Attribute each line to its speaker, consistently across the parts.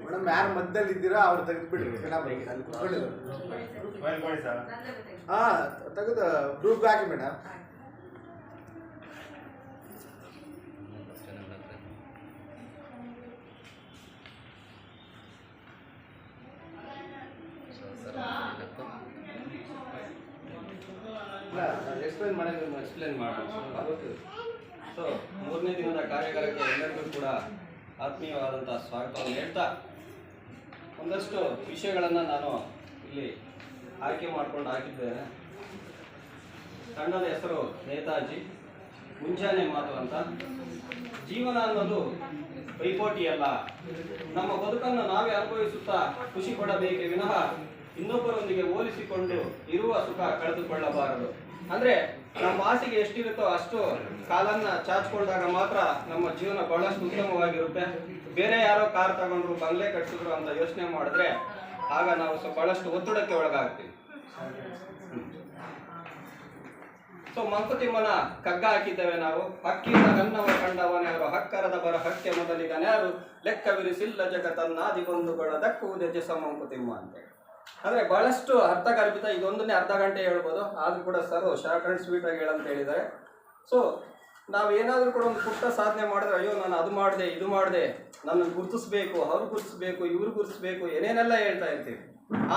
Speaker 1: Madam ಯಾರು ಮಧ್ಯದಲ್ಲಿ ಇದ್ದೀರಾ ಅವ್ರು ತೆಗೆದುಬಿಡ್ರಿ. ಹಾಂ ತೆಗೆದು ಗ್ರೂಪ್ ಹಾಕಿ ಮೇಡಮ್.
Speaker 2: ಎಕ್ಸ್ಪ್ಲೇನ್ ಮಾಡೋಣ. ಸೊ 3ನೇ ದಿನದ ಕಾರ್ಯಾಗಾರಕ್ಕೆ ಎಲ್ಲರಿಗೂ ಕೂಡ ಆತ್ಮೀಯವಾದಂಥ ಸ್ವಾಗತವನ್ನು ಹೇಳ್ತಾ ಒಂದಷ್ಟು ವಿಷಯಗಳನ್ನು ನಾನು ಇಲ್ಲಿ ಆಯ್ಕೆ ಮಾಡ್ಕೊಂಡು ಹಾಕಿದ್ದೇನೆ. ತಂಡದ ಹೆಸರು ನೇತಾಜಿ, ಮುಂಜಾನೆ ಮಾತು ಅಂತ. ಜೀವನ ಅನ್ನೋದು ಪೈಪೋಟಿಯಲ್ಲ, ನಮ್ಮ ಬದುಕನ್ನು ನಾವೇ ಅನುಭವಿಸುತ್ತಾ ಖುಷಿ ಪಡಬೇಕೇ ವಿನಃ ಇನ್ನೊಬ್ಬರೊಂದಿಗೆ ಹೋಲಿಸಿಕೊಂಡು ಇರುವ ಸುಖ ಕಳೆದುಕೊಳ್ಳಬಾರದು. ಅಂದ್ರೆ ನಮ್ಮ ಆಸೆಗೆ ಎಷ್ಟಿರುತ್ತೋ ಅಷ್ಟು ಕಾಲನ್ನ ಚಾಚಿಕೊಂಡಾಗ ಮಾತ್ರ ನಮ್ಮ ಜೀವನ ಬಹಳಷ್ಟು ಉತ್ತಮವಾಗಿರುತ್ತೆ. ಬೇರೆ ಯಾರೋ ಕಾರ್ ತಗೊಂಡ್ರು, ಬಂಗ್ಲೆ ಕಟ್ಸಿದ್ರು ಅಂತ ಯೋಚನೆ ಮಾಡಿದ್ರೆ ಆಗ ನಾವು ಬಹಳಷ್ಟು ಒತ್ತಡಕ್ಕೆ ಒಳಗಾಗ್ತೀವಿ. ಸೊ ಮಂಕುತಿಮ್ಮನ ಕಗ್ಗ ಹಾಕಿದ್ದೇವೆ ನಾವು. ಹಕ್ಕಿಯಿಂದ ನನ್ನವ ಕಂಡವನ್ಯಾರು, ಹಕ್ಕರದ ಬರ ಹಕ್ಕೆ ಮೊದಲಿಗನ್ಯಾರು, ಲೆಕ್ಕವಿರಿಸಿಲ್ಲ ಜಗತ್ತನ್ನಾದಿಗೊಂದುಗಳ ದಕ್ಕುವುದೇ ಜಸ ಮಂಕುತಿಮ್ಮ ಅಂತ. ಅಂದ್ರೆ ಬಹಳಷ್ಟು ಅರ್ಥಗರ್ಭಿತ. ಇದೊಂದನ್ನೇ ಅರ್ಧ ಗಂಟೆ ಹೇಳ್ಬೋದು, ಆದ್ರೂ ಕೂಡ ಸರ್ ಶಾರ್ಟ್ ಅಂಡ್ ಸ್ವೀಟ್ ಆಗಿ ಹೇಳಂತ ಹೇಳಿದ್ದಾರೆ. ಸೊ ನಾವು ಏನಾದರೂ ಕೂಡ ಒಂದು ಪುಟ್ಟ ಸಾಧನೆ ಮಾಡಿದ್ರೆ, ಅಯ್ಯೋ ನಾನು ಅದು ಮಾಡಿದೆ, ಇದು ಮಾಡಿದೆ, ನನ್ನನ್ನು ಗುರುತಿಸ್ಬೇಕು, ಅವ್ರು ಗುರುತಿಸ್ಬೇಕು, ಇವ್ರು ಗುರುತಿಸ್ಬೇಕು, ಏನೇನೆಲ್ಲ ಹೇಳ್ತಾ ಇರ್ತೀವಿ.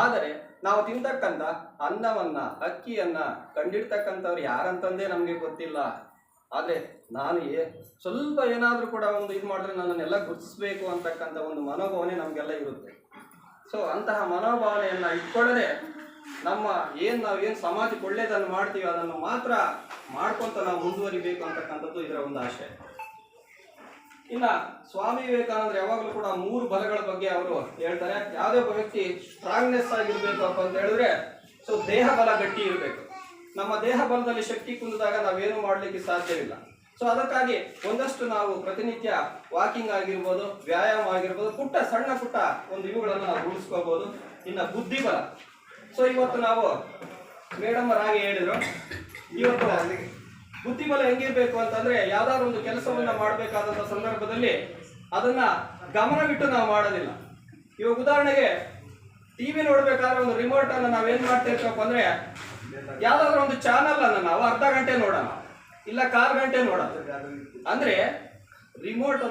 Speaker 2: ಆದರೆ ನಾವು ತಿಂತಕ್ಕಂಥ ಅನ್ನವನ್ನ, ಅಕ್ಕಿಯನ್ನ ಕಂಡಿಡ್ತಕ್ಕಂಥವ್ರು ಯಾರಂತಂದೇ ನಮಗೆ ಗೊತ್ತಿಲ್ಲ. ಆದರೆ ನಾನು ಸ್ವಲ್ಪ ಏನಾದರೂ ಕೂಡ ಒಂದು ಇದು ಮಾಡಿದ್ರೆ ನನ್ನನ್ನೆಲ್ಲ ಗುರುತಿಸ್ಬೇಕು ಅಂತಕ್ಕಂಥ ಒಂದು ಮನೋಭಾವನೆ ನಮಗೆಲ್ಲ ಇರುತ್ತೆ. ಸೊ ಅಂತಹ ಮನೋಭಾವನೆಯನ್ನು ಇಟ್ಕೊಳ್ಳದೆ ನಾವೇನು ಸಮಾಜಕ್ಕೆ ಒಳ್ಳೆಯದನ್ನು ಮಾಡ್ತೀವಿ ಅದನ್ನು ಮಾತ್ರ ಮಾಡ್ಕೊಂತ ನಾವು ಮುಂದುವರಿಬೇಕು ಅಂತಕ್ಕಂಥದ್ದು ಇದರ ಒಂದು ಆಶಯ. ಇನ್ನು ಸ್ವಾಮಿ ವಿವೇಕಾನಂದರು ಯಾವಾಗಲೂ ಕೂಡ 3 ಬಲಗಳ ಬಗ್ಗೆ ಅವರು ಹೇಳ್ತಾರೆ. ಯಾವುದೇ ಒಬ್ಬ ವ್ಯಕ್ತಿ ಸ್ಟ್ರಾಂಗ್ನೆಸ್ ಆಗಿರ್ಬೇಕು ಅಂತ ಹೇಳಿದ್ರೆ ಸೊ ದೇಹ ಬಲ ಗಟ್ಟಿ ಇರಬೇಕು. ನಮ್ಮ ದೇಹ ಬಲದಲ್ಲಿ ಶಕ್ತಿ ಕುಂದಿದಾಗ ನಾವೇನು ಮಾಡಲಿಕ್ಕೆ ಸಾಧ್ಯವಿಲ್ಲ. ಸೊ ಅದಕ್ಕಾಗಿ ಒಂದಷ್ಟು ನಾವು ಪ್ರತಿನಿತ್ಯ ವಾಕಿಂಗ್ ಆಗಿರ್ಬೋದು, ವ್ಯಾಯಾಮ ಆಗಿರ್ಬೋದು, ಸಣ್ಣ ಪುಟ್ಟ ಒಂದು ಇವುಗಳನ್ನು ನಾವು ರೂಢಿಸ್ಕೋಬಹುದು. ಇನ್ನು ಬುದ್ಧಿಬಲ. ಸೊ ಇವತ್ತು ನಾವು ಮೇಡಮ್ ಹಾಗೆ ಹೇಳಿದ್ರು, ಇವತ್ತು ಬುದ್ಧಿಬಲ ಹೆಂಗಿರ್ಬೇಕು ಅಂತಂದ್ರೆ ಯಾವ್ದಾದ್ರು ಒಂದು ಕೆಲಸವನ್ನ ಮಾಡಬೇಕಾದಂತ ಸಂದರ್ಭದಲ್ಲಿ ಅದನ್ನ ಗಮನವಿಟ್ಟು ನಾವು ಮಾಡೋದಿಲ್ಲ. ಇವಾಗ ಉದಾಹರಣೆಗೆ ಟಿವಿ ನೋಡ್ಬೇಕಾದ್ರೆ ಒಂದು ರಿಮೋಟ್ ಅನ್ನ ನಾವೇನ್ ಮಾಡ್ತಿರ್ಬೇಕು ಅಂದ್ರೆ ಯಾವ್ದಾದ್ರು ಒಂದು ಚಾನಲ್ ಅನ್ನ ನಾವು ಅರ್ಧ ಗಂಟೆ ನೋಡೋಣ, ಇಲ್ಲ 1/4 ಗಂಟೆ ನೋಡೋಣ. ಅಂದ್ರೆ ರಿಮೋಟ್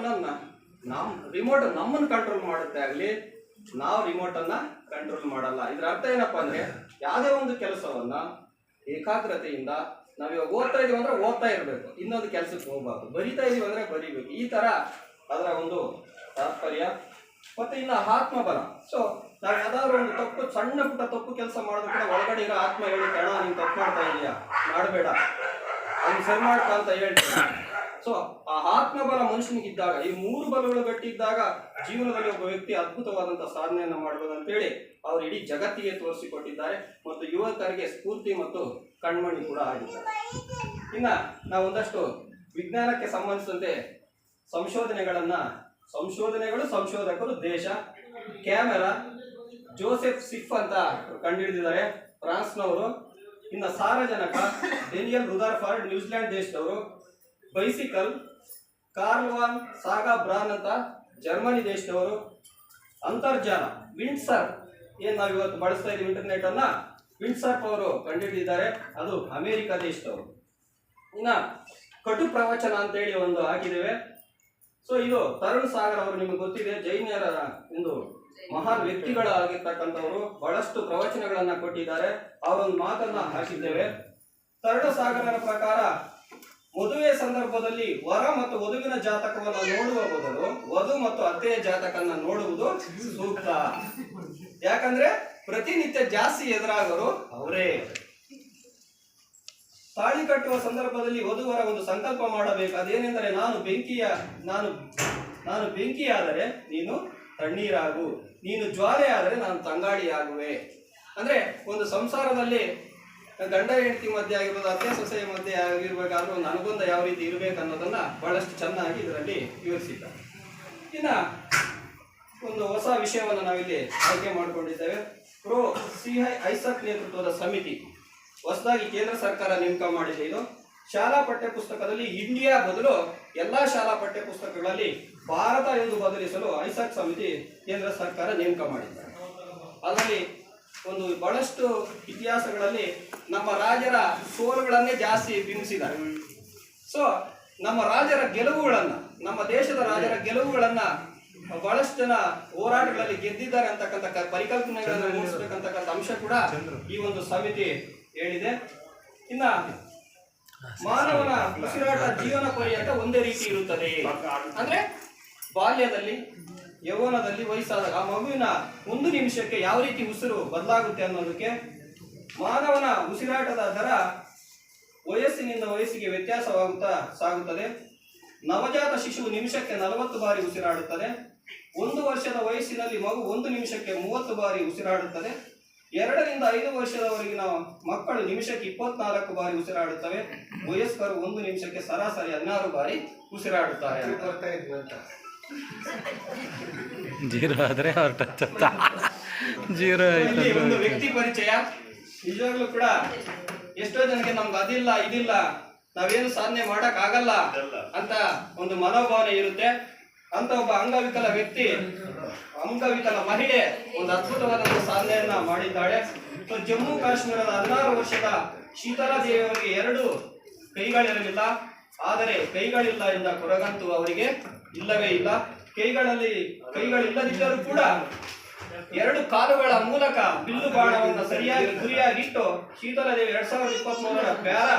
Speaker 2: ನಮ್ಮನ್ನು ಕಂಟ್ರೋಲ್ ಮಾಡುತ್ತೆ ಆಗ್ಲಿ, ನಾವು ರಿಮೋಟ್ ಅನ್ನ ಕಂಟ್ರೋಲ್ ಮಾಡಲ್ಲ. ಇದ್ರ ಅರ್ಥ ಏನಪ್ಪಾ ಅಂದ್ರೆ ಯಾವುದೇ ಒಂದು ಕೆಲಸವನ್ನ ಏಕಾಗ್ರತೆಯಿಂದ ನಾವಿವಾಗ ಓದ್ತಾ ಇದೀವಿ ಅಂದ್ರೆ ಓದ್ತಾ ಇರ್ಬೇಕು, ಇನ್ನೊಂದು ಕೆಲಸಕ್ಕೆ ಹೋಗ್ಬಾರ್ದು. ಬರಿತಾ ಇದೀವಿ ಅಂದ್ರೆ ಬರಿಬೇಕು. ಈ ತರ ಅದರ ಒಂದು ತಾತ್ಪರ್ಯ. ಮತ್ತೆ ಇನ್ನು ಆತ್ಮಬಲ. ಸೊ ನಾವು ಯಾವ್ದಾದ್ರು ಒಂದು ಸಣ್ಣ ಪುಟ್ಟ ತಪ್ಪು ಕೆಲಸ ಮಾಡೋದು ಕೂಡ ಒಳಗಡೆ ಇರೋ ಆತ್ಮ ಹೇಳುತ್ತೆ, ಅಣ್ಣ ನೀನು ತಪ್ಪು ಮಾಡ್ತಾ ಇದೀಯಾ, ಮಾಡಬೇಡ, ಅದನ್ನು ಸರಿ ಮಾಡ್ತಾ ಅಂತ ಹೇಳ್ತಾರೆ. ಸೊ ಆ ಆತ್ಮಬಲ ಮನುಷ್ಯನಿಗಿದ್ದಾಗ, ಈ 3 ಬಲಗಳು ಗಟ್ಟಿದ್ದಾಗ ಜೀವನದಲ್ಲಿ ಒಬ್ಬ ವ್ಯಕ್ತಿ ಅದ್ಭುತವಾದಂತಹ ಸಾಧನೆಯನ್ನು ಮಾಡಬಹುದು ಅಂತೇಳಿ ಅವರು ಇಡೀ ಜಗತ್ತಿಗೆ ತೋರಿಸಿಕೊಟ್ಟಿದ್ದಾರೆ. ಮತ್ತು ಯುವಕರಿಗೆ ಸ್ಫೂರ್ತಿ ಮತ್ತು ಕಣ್ಮಣಿ ಕೂಡ ಆಗಿದ್ದಾರೆ. ಇನ್ನು ನಾವು ಒಂದಷ್ಟು ವಿಜ್ಞಾನಕ್ಕೆ ಸಂಬಂಧಿಸಿದಂತೆ ಸಂಶೋಧಕರು ದೇಶ, ಕ್ಯಾಮೆರಾ ಜೋಸೆಫ್ ಸಿಫ್ ಅಂತ ಕಂಡುಹಿಡಿದಿದ್ದಾರೆ, ಫ್ರಾನ್ಸ್ನವರು. ಇನ್ನು ಸಾರಜನಕ ಡೇನಿಯಲ್ ರುದರ್ಫರ್ಡ್ ನ್ಯೂಜಿಲೆಂಡ್ ದೇಶದವರು. ಬೈಸಿಕಲ್ ಕಾರ್ಲ್ ವಾನ್ ಸಾಗಾ ಬ್ರಾನ್ ಅಂತ ಜರ್ಮನಿ ದೇಶದವರು. ಅಂತರ್ಜಾಲ ವಿಂಡ್ಸರ್ಫ್, ಏನ್ ನಾವು ಇವತ್ತು ಬಳಸ್ತಾ ಇದ್ದೀವಿ ಇಂಟರ್ನೆಟ್ ಅನ್ನ, ವಿಂಡ್ಸರ್ಫ್ ಅವರು ಕಂಡುಹಿಡಿದಿದ್ದಾರೆ, ಅದು ಅಮೆರಿಕ ದೇಶದವರು. ಇನ್ನ ಕಟು ಪ್ರವಚನ ಅಂತೇಳಿ ಒಂದು ಹಾಕಿದ್ದೇವೆ. ಸೊ ಇದು ತರುಣ್ ಸಾಗರ್ ಅವರು, ನಿಮಗೆ ಗೊತ್ತಿದೆ, ಜೈನರ ಒಂದು ಮಹಾನ್ ವ್ಯಕ್ತಿಗಳಾಗಿರ್ತಕ್ಕಂಥವರು, ಬಹಳಷ್ಟು ಪ್ರವಚನಗಳನ್ನ ಕೊಟ್ಟಿದ್ದಾರೆ. ಅವರೊಂದು ಮಾತನ್ನ ಹಾಕಿದ್ದೇವೆ. ತರುಣ್ ಸಾಗರರ ಪ್ರಕಾರ ಮದುವೆ ಸಂದರ್ಭದಲ್ಲಿ ವರ ಮತ್ತು ವಧುವಿನ ಜಾತಕವನ್ನು ನೋಡುವ ಬದಲು ವಧು ಮತ್ತು ಅತ್ತೆಯ ಜಾತಕನ್ನ ನೋಡುವುದು ಸೂಕ್ತ. ಯಾಕಂದ್ರೆ ಪ್ರತಿನಿತ್ಯ ಜಾಸ್ತಿ ಎದುರಾಗೋರು ಅವರೇ. ತಾಳಿ ಕಟ್ಟುವ ಸಂದರ್ಭದಲ್ಲಿ ವಧುವರ ಒಂದು ಸಂಕಲ್ಪ ಮಾಡಬೇಕು. ಅದೇನೆಂದರೆ ನಾನು ಬೆಂಕಿಯಾದರೆ ನೀನು ತಣ್ಣೀರಾಗು, ನೀನು ಜ್ವಾಲೆ ಆದರೆ ನಾನು ತಂಗಾಡಿಯಾಗುವೆ. ಅಂದ್ರೆ ಒಂದು ಸಂಸಾರದಲ್ಲಿ ಗಂಡ ಹೆಂಡತಿ ಮಧ್ಯೆ ಆಗಿರ್ಬೋದು, ಅತ್ತೆ ಸೊಸೆಯ ಮಧ್ಯೆ ಆಗಿರ್ಬೇಕಾದ್ರೂ ಒಂದು ಅನುಬಂಧ ಯಾವ ರೀತಿ ಇರಬೇಕು ಅನ್ನೋದನ್ನ ಬಹಳಷ್ಟು ಚೆನ್ನಾಗಿ ಇದರಲ್ಲಿ ವಿವರಿಸಿದ್ದಾರೆ. ಇನ್ನ ಒಂದು ಹೊಸ ವಿಷಯವನ್ನು ನಾವಿಲ್ಲಿ ಆಯ್ಕೆ ಮಾಡಿಕೊಂಡಿದ್ದೇವೆ. ಪ್ರೋ ಸಿ ಐಸಕ್ ನೇತೃತ್ವದ ಸಮಿತಿ ಹೊಸದಾಗಿ ಕೇಂದ್ರ ಸರ್ಕಾರ ನೇಮಕ ಮಾಡಿದೆ. ಇದು ಶಾಲಾ ಪಠ್ಯ ಪುಸ್ತಕದಲ್ಲಿ ಇಂಡಿಯಾ ಬದಲು ಎಲ್ಲಾ ಶಾಲಾ ಪಠ್ಯ ಪುಸ್ತಕಗಳಲ್ಲಿ ಭಾರತ ಎಂದು ಬದಲಿಸಲು ಐಸಾಕ್ ಸಮಿತಿ ಕೇಂದ್ರ ಸರ್ಕಾರ ನೇಮಕ ಮಾಡಿದ್ದಾರೆ. ಅದರಲ್ಲಿ ಒಂದು ಬಹಳಷ್ಟು ಇತಿಹಾಸಗಳಲ್ಲಿ ನಮ್ಮ ರಾಜರ ಸೋಲುಗಳನ್ನೇ ಜಾಸ್ತಿ ಬಿಂಬಿಸಿದ್ದಾರೆ. ಸೊ ನಮ್ಮ ರಾಜರ ಗೆಲುವುಗಳನ್ನ, ನಮ್ಮ ದೇಶದ ರಾಜರ ಗೆಲುವುಗಳನ್ನ ಬಹಳಷ್ಟು ಜನ ಹೋರಾಟಗಳಲ್ಲಿ ಗೆದ್ದಿದ್ದಾರೆ ಅಂತಕ್ಕಂಥ ಪರಿಕಲ್ಪನೆಗಳನ್ನು ಮೂಡಿಸಬೇಕಂತಕ್ಕಂಥ ಅಂಶ ಕೂಡ ಈ ಒಂದು ಸಮಿತಿ ಹೇಳಿದೆ. ಇನ್ನ ಮಾನವನ ಉಸಿರಾಟ ಜೀವನ ಪರ್ಯಂತ ಒಂದೇ ರೀತಿ ಇರುತ್ತದೆ. ಅಂದ್ರೆ ಬಾಲ್ಯದಲ್ಲಿ, ಯೌವನದಲ್ಲಿ, ವಯಸ್ಸಾದಾಗ ಆ ಮಗುವಿನ 1 ನಿಮಿಷಕ್ಕೆ ಯಾವ ರೀತಿ ಉಸಿರು ಬದಲಾಗುತ್ತೆ ಅನ್ನೋದಕ್ಕೆ ಮಾನವನ ಉಸಿರಾಟದ ದರ ವಯಸ್ಸಿನಿಂದ ವಯಸ್ಸಿಗೆ ವ್ಯತ್ಯಾಸವಾಗುತ್ತಾ ಸಾಗುತ್ತದೆ. ನವಜಾತ ಶಿಶುವು ನಿಮಿಷಕ್ಕೆ 40 ಬಾರಿ ಉಸಿರಾಡುತ್ತದೆ. 1 ವರ್ಷದ ವಯಸ್ಸಿನಲ್ಲಿ ಮಗು 1 ನಿಮಿಷಕ್ಕೆ 30 ಬಾರಿ ಉಸಿರಾಡುತ್ತದೆ. 2 ರಿಂದ 5 ವರ್ಷದವರೆಗಿನ ಮಕ್ಕಳು ನಿಮಿಷಕ್ಕೆ 24 ಬಾರಿ ಉಸಿರಾಡುತ್ತವೆ. ವಯಸ್ಕರು 1 ನಿಮಿಷಕ್ಕೆ ಸರಾಸರಿ 16 ಬಾರಿ ಉಸಿರಾಡುತ್ತಾರೆ.
Speaker 3: ಜೀರೋ ಆದ್ರೆ ಅವ್ರ ಟಚ್ ಜೀರೋ
Speaker 2: ಒಂದು ವ್ಯಕ್ತಿ ಪರಿಚಯ. ನಿಜವಾಗ್ಲೂ ಕೂಡ ಎಷ್ಟೋ ಜನಕ್ಕೆ ನಮ್ಗೆ ಅದಿಲ್ಲ ಇದಿಲ್ಲ, ನಾವೇನು ಸಾಧನೆ ಮಾಡಕ್ ಆಗಲ್ಲ ಅಂತ ಒಂದು ಮನೋಭಾವನೆ ಇರುತ್ತೆ. ಅಂತ ಒಬ್ಬ ಅಂಗವಿಕಲ ವ್ಯಕ್ತಿ, ಅಂಗವಿಕಲ ಮಹಿಳೆ ಒಂದು ಅದ್ಭುತವಾದ ಸಾಧನೆಯನ್ನ ಮಾಡಿದ್ದಾಳೆ. ಜಮ್ಮು ಕಾಶ್ಮೀರದ 16 ವರ್ಷದ ಶೀತಲಾ ದೇವಿಯವರಿಗೆ 2 ಕೈಗಳಿರಲಿಲ್ಲ. ಆದರೆ ಕೈಗಳಿಲ್ಲ ಎಂದ ಕೊರಗಂತೂ ಅವರಿಗೆ ಇಲ್ಲವೇ ಇಲ್ಲ. ಕೈಗಳಿಲ್ಲದಿದ್ದರೂ ಕೂಡ 2 ಕಾಲುಗಳ ಮೂಲಕ ಬಿಲ್ಲು ಬಾಣವನ್ನು ಸರಿಯಾಗಿ ಗುರಿಯಾಗಿಟ್ಟು ಶೀತಲಾದೇವಿ 2023ರ ಪ್ಯಾರಾ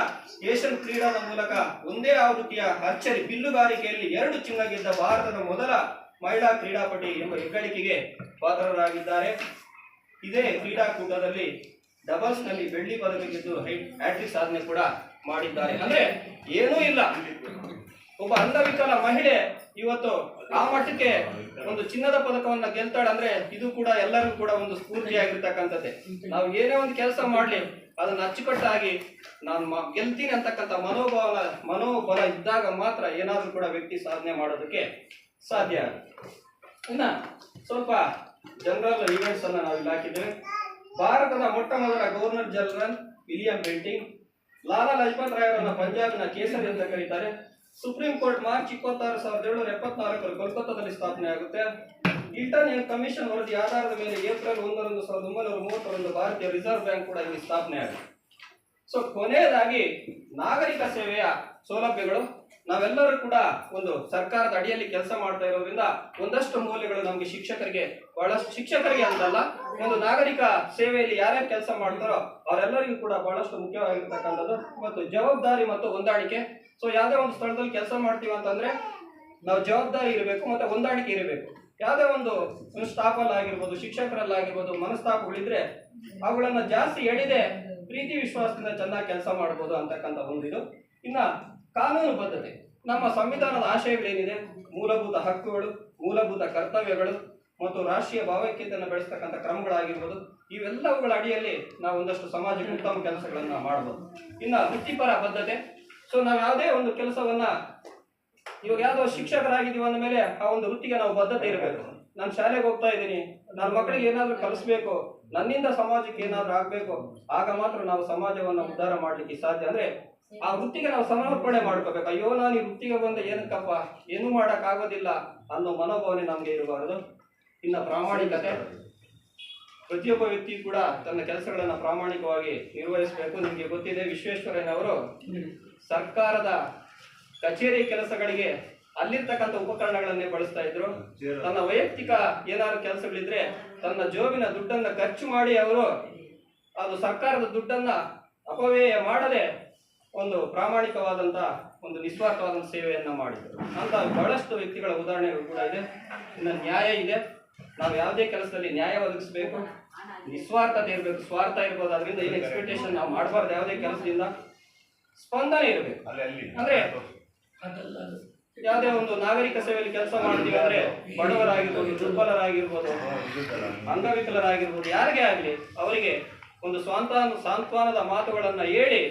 Speaker 2: ಏಷ್ಯನ್ ಕ್ರೀಡಾದ ಮೂಲಕ ಒಂದೇ ಆವೃತ್ತಿಯ ಆರ್ಚರಿ ಬಿಲ್ಲುಗಾರಿಕೆಯಲ್ಲಿ 2 ಚಿನ್ನ ಗೆದ್ದ ಭಾರತದ ಮೊದಲ ಮಹಿಳಾ ಕ್ರೀಡಾಪಟು ಎಂಬ ಹೆಗ್ಗಳಿಕೆಗೆ ಪಾತ್ರರಾಗಿದ್ದಾರೆ. ಇದೇ ಕ್ರೀಡಾಕೂಟದಲ್ಲಿ ಡಬಲ್ಸ್ ನಲ್ಲಿ ಬೆಳ್ಳಿ ಪದಕ ಗೆದ್ದು ಹ್ಯಾಟ್ರಿಕ್ ಸಾಧನೆ ಕೂಡ ಮಾಡಿದ್ದಾರೆ. ಅಂದ್ರೆ ಏನೂ ಇಲ್ಲ, ಒಬ್ಬ ಅಂಗವಿಕಲ ಮಹಿಳೆ ಇವತ್ತು ಆ ಮಟ್ಟಕ್ಕೆ ಒಂದು ಚಿನ್ನದ ಪದಕವನ್ನ ಗೆಲ್ತಾಳೆ ಅಂದ್ರೆ ಇದು ಕೂಡ ಎಲ್ಲರಿಗೂ ಕೂಡ ಒಂದು ಸ್ಫೂರ್ತಿಯಾಗಿರ್ತಕ್ಕಂಥದ್ದೇ. ನಾವು ಏನೇ ಒಂದು ಕೆಲಸ ಮಾಡ್ಲಿ ಅದನ್ನ ಅಚ್ಚುಕಟ್ಟಾಗಿ ನಾನು ಗೆಲ್ತೀನಿ ಅಂತಕ್ಕಂಥ ಮನೋಬಲ ಇದ್ದಾಗ ಮಾತ್ರ ಏನಾದ್ರೂ ಕೂಡ ವ್ಯಕ್ತಿ ಸಾಧನೆ ಮಾಡೋದಕ್ಕೆ ಸಾಧ್ಯ. ಇನ್ನ ಸ್ವಲ್ಪ ಜನರಲ್ ಈವೆಂಟ್ಸ್ ಅನ್ನ ನಾವು ಇಲ್ಲಿ ಹಾಕಿದ್ದೇವೆ. ಭಾರತದ ಮೊಟ್ಟ ಮೊದಲ governor general William Bentinck. Lala Lajpat Roy ಅವರನ್ನ ಪಂಜಾಬ್ನ ಕೇಸರಿ ಅಂತ ಕರೀತಾರೆ. ಸುಪ್ರೀಂ ಕೋರ್ಟ್ ಮಾರ್ಚ್ 26, 1774 ಕೋಲ್ಕತ್ತಾದಲ್ಲಿ ಸ್ಥಾಪನೆ ಆಗುತ್ತೆ. ಇಂಟರ್ನ್ ಕಮಿಷನ್ ವರದಿ ಆಧಾರದ ಮೇಲೆ ಏಪ್ರಿಲ್ 1, 1930 ಭಾರತೀಯ ರಿಸರ್ವ್ ಬ್ಯಾಂಕ್ ಕೂಡ ಇಲ್ಲಿ ಸ್ಥಾಪನೆ ಆಗುತ್ತೆ. ಸೊ ಕೊನೆಯದಾಗಿ ನಾಗರಿಕ ಸೇವೆಯ ಸೌಲಭ್ಯಗಳು. ನಾವೆಲ್ಲರೂ ಕೂಡ ಒಂದು ಸರ್ಕಾರದ ಅಡಿಯಲ್ಲಿ ಕೆಲಸ ಮಾಡ್ತಾ ಇರೋದ್ರಿಂದ ಒಂದಷ್ಟು ಮೌಲ್ಯಗಳು ನಮಗೆ ಶಿಕ್ಷಕರಿಗೆ ಅಂತಲ್ಲ, ಒಂದು ನಾಗರಿಕ ಸೇವೆಯಲ್ಲಿ ಯಾರ್ಯಾರು ಕೆಲಸ ಮಾಡ್ತಾರೋ ಅವರೆಲ್ಲರಿಗೂ ಕೂಡ ಬಹಳಷ್ಟು ಮುಖ್ಯವಾಗಿರ್ತಕ್ಕಂಥದ್ದು. ಮತ್ತು ಜವಾಬ್ದಾರಿ ಮತ್ತು ಹೊಂದಾಣಿಕೆ. ಸೊ ಯಾವುದೇ ಒಂದು ಸ್ಥಳದಲ್ಲಿ ಕೆಲಸ ಮಾಡ್ತೀವಿ ಅಂತಂದ್ರೆ ನಾವು ಜವಾಬ್ದಾರಿ ಇರಬೇಕು ಮತ್ತೆ ಹೊಂದಾಣಿಕೆ ಇರಬೇಕು. ಯಾವುದೇ ಒಂದು ಸ್ಟಾಫ್ ಅಲ್ಲಿ ಆಗಿರ್ಬೋದು, ಶಿಕ್ಷಕರಲ್ಲಾಗಿರ್ಬೋದು ಮನಸ್ತಾಪಗಳಿದ್ರೆ ಅವುಗಳನ್ನ ಜಾಸ್ತಿ ಎಳಿದೆ ಪ್ರೀತಿ ವಿಶ್ವಾಸದಿಂದ ಚೆನ್ನಾಗಿ ಕೆಲಸ ಮಾಡ್ಬೋದು ಅಂತಕ್ಕಂಥ ಒಂದಿದು. ಇನ್ನ ಕಾನೂನು ಬದ್ಧತೆ. ನಮ್ಮ ಸಂವಿಧಾನದ ಆಶಯಗಳೇನಿದೆ, ಮೂಲಭೂತ ಹಕ್ಕುಗಳು, ಮೂಲಭೂತ ಕರ್ತವ್ಯಗಳು ಮತ್ತು ರಾಷ್ಟ್ರೀಯ ಭಾವೈಕ್ಯತೆಯನ್ನು ಬೆಳೆಸ್ತಕ್ಕಂಥ ಕ್ರಮಗಳಾಗಿರ್ಬೋದು, ಇವೆಲ್ಲವುಗಳ ಅಡಿಯಲ್ಲಿ ನಾವು ಒಂದಷ್ಟು ಸಮಾಜಕ್ಕೆ ಉತ್ತಮ ಕೆಲಸಗಳನ್ನ ಮಾಡ್ಬೋದು. ಇನ್ನ ವೃತ್ತಿಪರ ಬದ್ಧತೆ. ಸೊ ನಾವು ಯಾವುದೇ ಒಂದು ಕೆಲಸವನ್ನ, ಇವಾಗ ಯಾವುದೋ ಶಿಕ್ಷಕರಾಗಿದ್ದೀವಿ ಅಂದ ಮೇಲೆ ಆ ಒಂದು ವೃತ್ತಿಗೆ ನಾವು ಬದ್ಧತೆ ಇರಬೇಕು. ನಾನು ಶಾಲೆಗೆ ಹೋಗ್ತಾ ಇದ್ದೀನಿ, ನನ್ನ ಮಕ್ಕಳಿಗೆ ಏನಾದ್ರೂ ಕಲಿಸ್ಬೇಕು, ನನ್ನಿಂದ ಸಮಾಜಕ್ಕೆ ಏನಾದ್ರೂ ಆಗ್ಬೇಕು, ಆಗ ಮಾತ್ರ ನಾವು ಸಮಾಜವನ್ನು ಉದ್ಧಾರ ಮಾಡ್ಲಿಕ್ಕೆ ಸಾಧ್ಯ. ಅಂದ್ರೆ ಆ ವೃತ್ತಿಗೆ ನಾವು ಸಮರ್ಪಣೆ ಮಾಡ್ಕೋಬೇಕು. ಅಯ್ಯೋ ನಾನು ಈ ವೃತ್ತಿಗೆ ಬಂದ ಏನಕ್ಕಪ್ಪ, ಏನೂ ಮಾಡಕ್ ಆಗೋದಿಲ್ಲ ಅನ್ನೋ ಮನೋಭಾವನೆ ನಮ್ಗೆ ಇರಬಾರದು. ಇನ್ನ ಪ್ರಾಮಾಣಿಕತೆ. ಪ್ರತಿಯೊಬ್ಬ ವ್ಯಕ್ತಿ ಕೂಡ ತನ್ನ ಕೆಲಸಗಳನ್ನ ಪ್ರಾಮಾಣಿಕವಾಗಿ ನಿರ್ವಹಿಸಬೇಕು. ನಿಮ್ಗೆ ಗೊತ್ತಿದೆ, ವಿಶ್ವೇಶ್ವರಯ್ಯನವರು ಸರ್ಕಾರದ ಕಚೇರಿ ಕೆಲಸಗಳಿಗೆ ಅಲ್ಲಿರ್ತಕ್ಕಂಥ ಉಪಕರಣಗಳನ್ನೇ ಬಳಸ್ತಾ ಇದ್ರು. ತನ್ನ ವೈಯಕ್ತಿಕ ಏನಾದ್ರು ಕೆಲಸಗಳಿದ್ರೆ ತನ್ನ ಜೋಬಿನ ದುಡ್ಡನ್ನ ಖರ್ಚು ಮಾಡಿ ಅವರು ಅದು ಸರ್ಕಾರದ ದುಡ್ಡನ್ನ ಅಪವ್ಯಯ ಮಾಡದೆ ಒಂದು ಪ್ರಾಮಾಣಿಕವಾದಂತ ಒಂದು ನಿಸ್ವಾರ್ಥವಾದಂತ ಸೇವೆಯನ್ನ ಮಾಡಿದ್ರು ಅಂತ ಬಹಳಷ್ಟು ವ್ಯಕ್ತಿಗಳ ಉದಾಹರಣೆಗಳು ಕೂಡ ಇದೆ. ಇನ್ನು ನ್ಯಾಯ ಇದೆ. ನಾವು ಯಾವುದೇ ಕೆಲಸದಲ್ಲಿ ನ್ಯಾಯ ಒದಗಿಸಬೇಕು, ನಿಸ್ವಾರ್ಥತೆ ಇರಬೇಕು. ಸ್ವಾರ್ಥ ಇರ್ಬೋದು, ಅದರಿಂದ ಏನು ಎಕ್ಸ್ಪೆಕ್ಟೇಷನ್ ನಾವು ಮಾಡಬಾರ್ದು. ಯಾವುದೇ ಕೆಲಸದಿಂದ ಸ್ಪಂದನೆ ಇರಬೇಕು. ಅಂದ್ರೆ ಯಾವುದೇ ಒಂದು ನಾಗರಿಕ ಸೇವೆಯಲ್ಲಿ ಕೆಲಸ ಮಾಡ್ತೀವಿ ಅಂದ್ರೆ ಬಡವರಾಗಿರ್ಬೋದು, ದುರ್ಬಲರಾಗಿರ್ಬೋದು, ಅಂಗವಿಕಲರಾಗಿರ್ಬೋದು, ಯಾರಿಗೇ ಆಗಲಿ ಅವರಿಗೆ ಒಂದು ಸಾಂತ್ವನದ ಮಾತುಗಳನ್ನ ಹೇಳಿ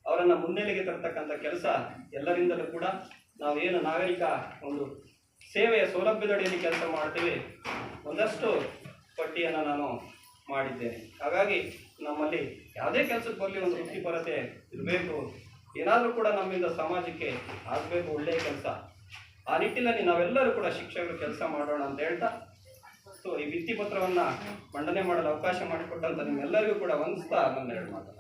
Speaker 2: ಅವರನ್ನ ಮುನ್ನೆಲೆಗೆ ತರತಕ್ಕಂಥ ಕೆಲಸ ಎಲ್ಲರಿಂದಲೂ ಕೂಡ ನಾವೇನು ನಾಗರಿಕ ಒಂದು ಸೇವೆಯ ಸೌಲಭ್ಯದಡಿಯಲ್ಲಿ ಕೆಲಸ ಮಾಡ್ತೀವಿ ಒಂದಷ್ಟು ಪಟ್ಟಿಯನ್ನು ನಾನು ಮಾಡಿದ್ದೇನೆ. ಹಾಗಾಗಿ ನಮ್ಮಲ್ಲಿ ಯಾವುದೇ ಕೆಲಸಕ್ಕೆ ಬರಲಿ ಒಂದು ವೃತ್ತಿಪರತೆ ಇರಬೇಕು ಏನಾದರೂ ಕೂಡ ನಮ್ಮಿಂದ ಸಮಾಜಕ್ಕೆ ಆಗಬೇಕು ಒಳ್ಳೆಯ ಕೆಲಸ. ಆ ನಿಟ್ಟಿನಲ್ಲಿ ನಾವೆಲ್ಲರೂ ಕೂಡ ಶಿಕ್ಷಕರು ಕೆಲಸ ಮಾಡೋಣ ಅಂತ ಹೇಳ್ತಾ, ಸೊ ಈ ಭಿತ್ತಿ ಪತ್ರವನ್ನು ಮಂಡನೆ ಮಾಡಲು ಅವಕಾಶ ಮಾಡಿಕೊಟ್ಟಂತ ನಿಮ್ಮೆಲ್ಲರಿಗೂ ಕೂಡ ವಂದಿಸ್ತಾ ನನ್ನ ಎರಡು ಮಾತು.